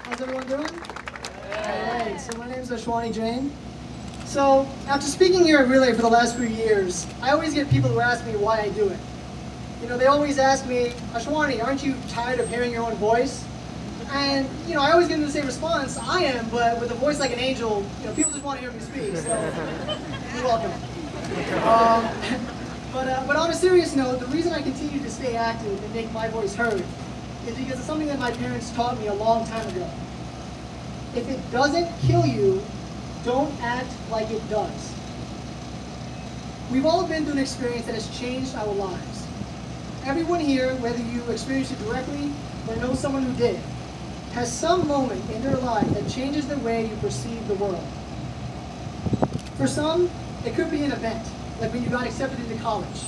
How's everyone doing? Alright, so my name is Ashwani Jain. So, after speaking here at Relay for the last few years, I always get people who ask me why I do it. You know, they always ask me, Ashwani, aren't you tired of hearing your own voice? And, you know, I always give them the same response, I am, but with a voice like an angel, you know, people just want to hear me speak, so you're welcome. But on a serious note, the reason I continue to stay active and make my voice heard is because it's something that my parents taught me a long time ago. If it doesn't kill you, don't act like it does. We've all been through an experience that has changed our lives. Everyone here, whether you experienced it directly or know someone who did, has some moment in their life that changes the way you perceive the world. For some, it could be an event, like when you got accepted into college,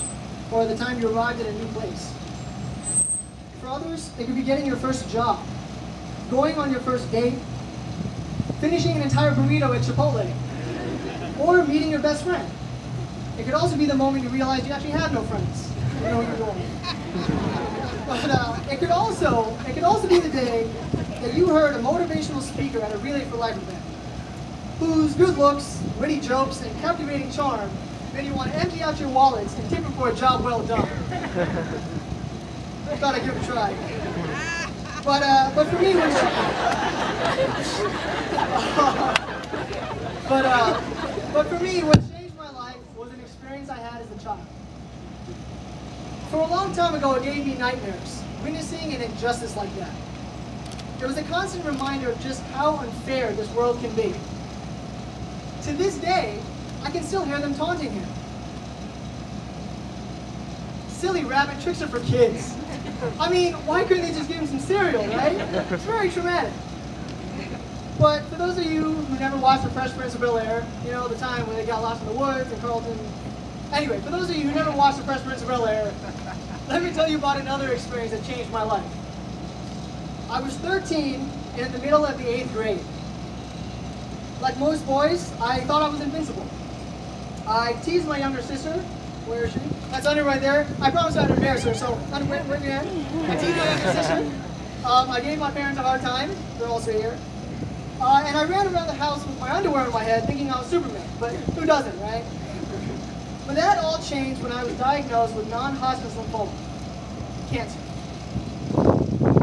or the time you arrived at a new place. For others, it could be getting your first job, going on your first date, finishing an entire burrito at Chipotle, or meeting your best friend. It could also be the moment you realize you actually have no friends. You know where you're going. But it could also be the day that you heard a motivational speaker at a Relay for Life event, whose good looks, witty jokes, and captivating charm made you want to empty out your wallets and tip him for a job well done. I thought I'd give it a try. But for me, but for me, what changed my life was an experience I had as a child. For a long time ago, it gave me nightmares, witnessing an injustice like that. It was a constant reminder of just how unfair this world can be. To this day, I can still hear them taunting him. Silly rabbit, tricks are for kids. I mean, why couldn't they just give him some cereal, right? It's very traumatic. But for those of you who never watched The Fresh Prince of Bel-Air, you know, the time when they got lost in the woods and Carlton. Anyway, for those of you who never watched The Fresh Prince of Bel-Air, let me tell you about another experience that changed my life. I was 13 and in the middle of the 8th grade. Like most boys, I thought I was invincible. I teased my younger sister. Where is she? That's under right there. I promise I'd embarrass her, so where are you at? I teased my younger sister. I gave my parents a hard time. They're also here. And I ran around the house with my underwear on my head thinking I was Superman. But who doesn't, right? But that all changed when I was diagnosed with non-Hodgkin's lymphoma, cancer.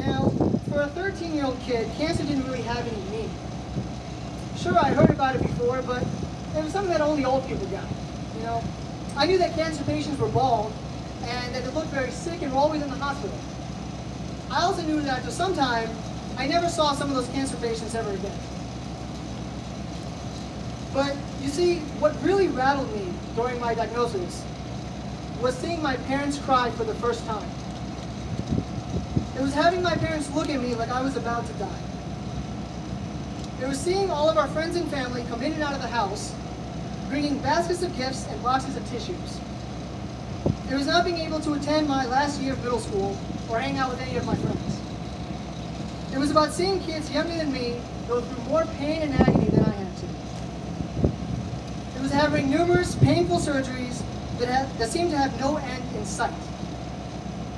Now, for a 13-year-old kid, cancer didn't really have any meaning. Sure, I heard about it before, but it was something that only old people got, you know? I knew that cancer patients were bald, and that they looked very sick and were always in the hospital. I also knew that after some time, I never saw some of those cancer patients ever again. But you see, what really rattled me during my diagnosis was seeing my parents cry for the first time. It was having my parents look at me like I was about to die. It was seeing all of our friends and family come in and out of the house, bringing baskets of gifts and boxes of tissues. It was not being able to attend my last year of middle school or hang out with any of my friends. It was about seeing kids younger than me go through more pain and agony than I had to. It was having numerous painful surgeries that seemed to have no end in sight.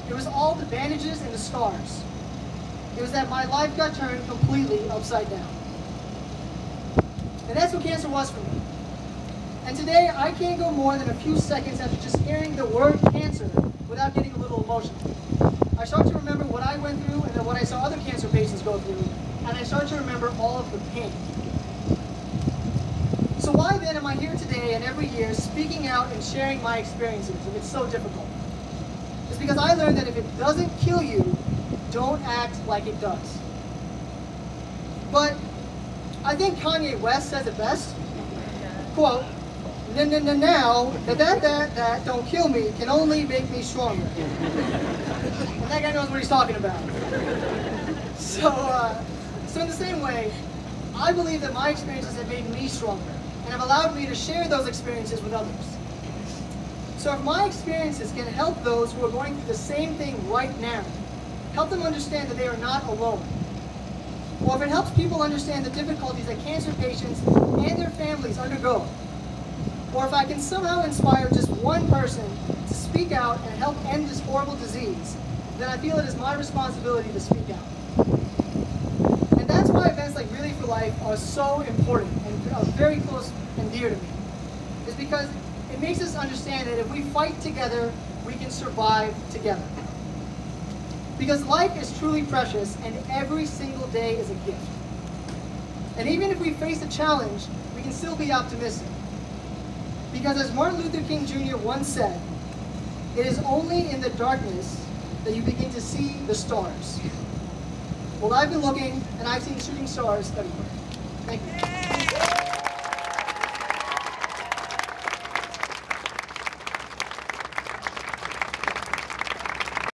It was all the bandages and the scars. It was that my life got turned completely upside down. And that's what cancer was for me. And today, I can't go more than a few seconds after just hearing the word cancer without getting a little emotional. I start to remember what I went through and then what I saw other cancer patients go through, and I start to remember all of the pain. So why then am I here today and every year speaking out and sharing my experiences if it's so difficult? It's because I learned that if it doesn't kill you, don't act like it does. But I think Kanye West says it best. Quote, now, that don't kill me can only make me stronger. And that guy knows what he's talking about. So in the same way, I believe that my experiences have made me stronger and have allowed me to share those experiences with others. So if my experiences can help those who are going through the same thing right now, help them understand that they are not alone, or if it helps people understand the difficulties that cancer patients and their families undergo, or if I can somehow inspire just one person to speak out and help end this horrible disease, then I feel it is my responsibility to speak out. And that's why I've life are so important and are very close and dear to me is because it makes us understand that if we fight together, we can survive together. Because life is truly precious and every single day is a gift. And even if we face a challenge, we can still be optimistic. Because as Martin Luther King Jr. once said, it is only in the darkness that you begin to see the stars. Well, I've been looking and I've seen shooting stars everywhere. Thank you.